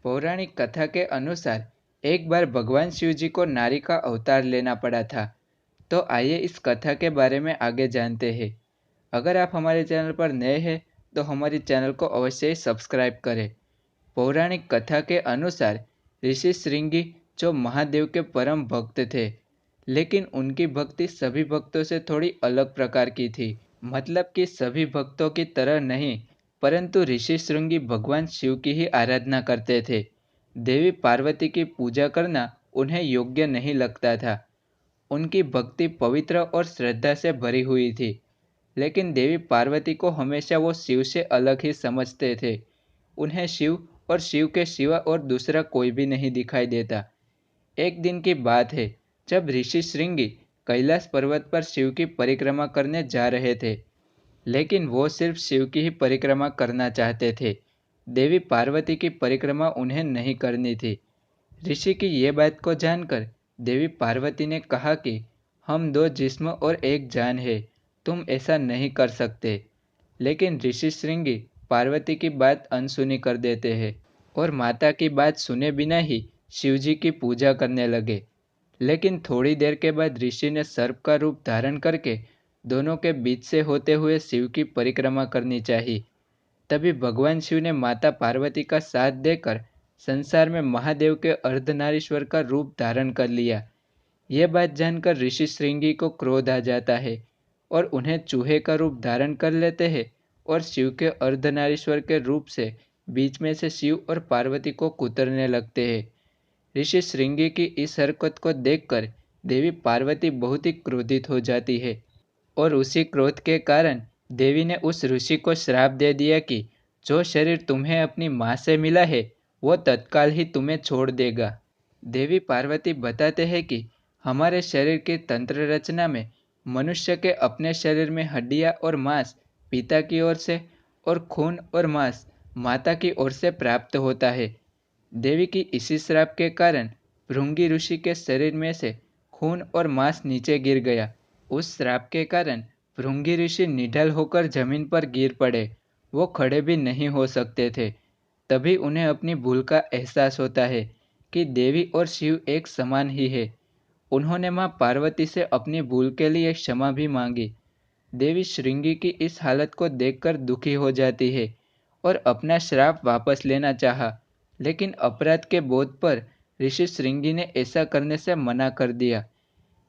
पौराणिक कथा के अनुसार एक बार भगवान शिव जी को नारी का अवतार लेना पड़ा था। तो आइए इस कथा के बारे में आगे जानते हैं। अगर आप हमारे चैनल पर नए हैं तो हमारे चैनल को अवश्य ही सब्सक्राइब करें। पौराणिक कथा के अनुसार ऋषि श्रृंगी जो महादेव के परम भक्त थे, लेकिन उनकी भक्ति सभी भक्तों से थोड़ी अलग प्रकार की थी। मतलब कि सभी भक्तों की तरह नहीं, परंतु ऋषि श्रृंगी भगवान शिव की ही आराधना करते थे। देवी पार्वती की पूजा करना उन्हें योग्य नहीं लगता था। उनकी भक्ति पवित्र और श्रद्धा से भरी हुई थी, लेकिन देवी पार्वती को हमेशा वो शिव से अलग ही समझते थे। उन्हें शिव और शिव के सिवा और दूसरा कोई भी नहीं दिखाई देता। एक दिन की बात है, जब ऋषि श्रृंगी कैलाश पर्वत पर शिव की परिक्रमा करने जा रहे थे, लेकिन वो सिर्फ शिव की ही परिक्रमा करना चाहते थे। देवी पार्वती की परिक्रमा उन्हें नहीं करनी थी। ऋषि की ये बात को जानकर देवी पार्वती ने कहा कि हम दो जिस्म और एक जान है, तुम ऐसा नहीं कर सकते। लेकिन ऋषि श्रृंगी पार्वती की बात अनसुनी कर देते हैं और माता की बात सुने बिना ही शिवजी की पूजा करने लगे। लेकिन थोड़ी देर के बाद ऋषि ने सर्प का रूप धारण करके दोनों के बीच से होते हुए शिव की परिक्रमा करनी चाहिए। तभी भगवान शिव ने माता पार्वती का साथ देकर संसार में महादेव के अर्धनारीश्वर का रूप धारण कर लिया। यह बात जानकर ऋषि श्रृंगी को क्रोध आ जाता है और उन्हें चूहे का रूप धारण कर लेते हैं और शिव के अर्धनारीश्वर के रूप से बीच में से शिव और पार्वती को कुतरने लगते हैं। ऋषि श्रृंगी की इस हरकत को देखकर देवी पार्वती बहुत ही क्रोधित हो जाती है और उसी क्रोध के कारण देवी ने उस ऋषि को श्राप दे दिया कि जो शरीर तुम्हें अपनी माँ से मिला है वो तत्काल ही तुम्हें छोड़ देगा। देवी पार्वती बताते हैं कि हमारे शरीर की तंत्र रचना में मनुष्य के अपने शरीर में हड्डियाँ और मांस पिता की ओर से और खून और मांस माता की ओर से प्राप्त होता है। देवी की इसी श्राप के कारण भृंगी ऋषि के शरीर में से खून और मांस नीचे गिर गया। उस श्राप के कारण भृंगी ऋषि निढाल होकर जमीन पर गिर पड़े। वो खड़े भी नहीं हो सकते थे। तभी उन्हें अपनी भूल का एहसास होता है कि देवी और शिव एक समान ही है। उन्होंने मां पार्वती से अपनी भूल के लिए क्षमा भी मांगी। देवी श्रृंगी की इस हालत को देखकर दुखी हो जाती है और अपना श्राप वापस लेना चाहा, लेकिन अपराध के बोध पर ऋषि श्रृंगी ने ऐसा करने से मना कर दिया।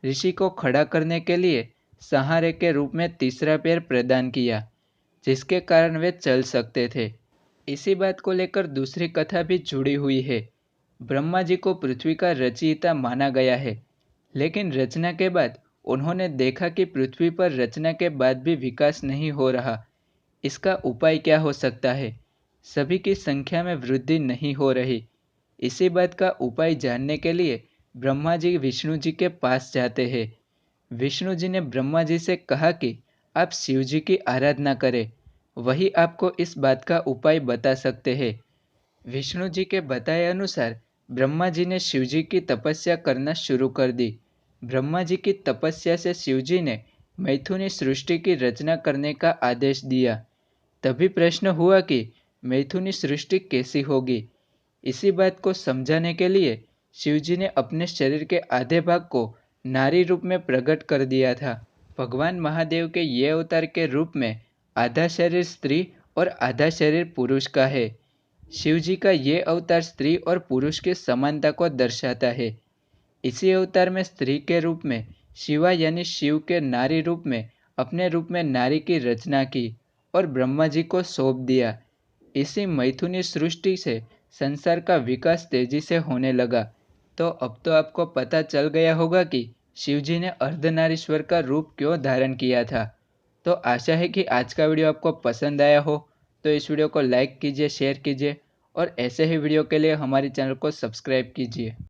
ऋषि को खड़ा करने के लिए सहारे के रूप में तीसरा पैर प्रदान किया, जिसके कारण वे चल सकते थे। इसी बात को लेकर दूसरी कथा भी जुड़ी हुई है। ब्रह्मा जी को पृथ्वी का रचयिता माना गया है, लेकिन रचना के बाद उन्होंने देखा कि पृथ्वी पर रचना के बाद भी विकास नहीं हो रहा। इसका उपाय क्या हो सकता है? सभी की संख्या में वृद्धि नहीं हो रही। इसी बात का उपाय जानने के लिए ब्रह्मा जी विष्णु जी के पास जाते हैं। विष्णु जी ने ब्रह्मा जी से कहा कि आप शिव जी की आराधना करें, वही आपको इस बात का उपाय बता सकते हैं। विष्णु जी के बताए अनुसार ब्रह्मा जी ने शिव जी की तपस्या करना शुरू कर दी। ब्रह्मा जी की तपस्या से शिव जी ने मैथुनी सृष्टि की रचना करने का आदेश दिया। तभी प्रश्न हुआ कि मैथुनी सृष्टि कैसी होगी। इसी बात को समझाने के लिए शिवजी ने अपने शरीर के आधे भाग को नारी रूप में प्रकट कर दिया था। भगवान महादेव के ये अवतार के रूप में आधा शरीर स्त्री और आधा शरीर पुरुष का है। शिवजी का ये अवतार स्त्री और पुरुष की समानता को दर्शाता है। इसी अवतार में स्त्री के रूप में शिवा यानी शिव के नारी रूप में अपने रूप में नारी की रचना की और ब्रह्मा जी को सौंप दिया। इसी मैथुनी सृष्टि से संसार का विकास तेजी से होने लगा। तो अब तो आपको पता चल गया होगा कि शिवजी ने अर्धनारीश्वर का रूप क्यों धारण किया था। तो आशा है कि आज का वीडियो आपको पसंद आया हो। तो इस वीडियो को लाइक कीजिए, शेयर कीजिए और ऐसे ही वीडियो के लिए हमारे चैनल को सब्सक्राइब कीजिए।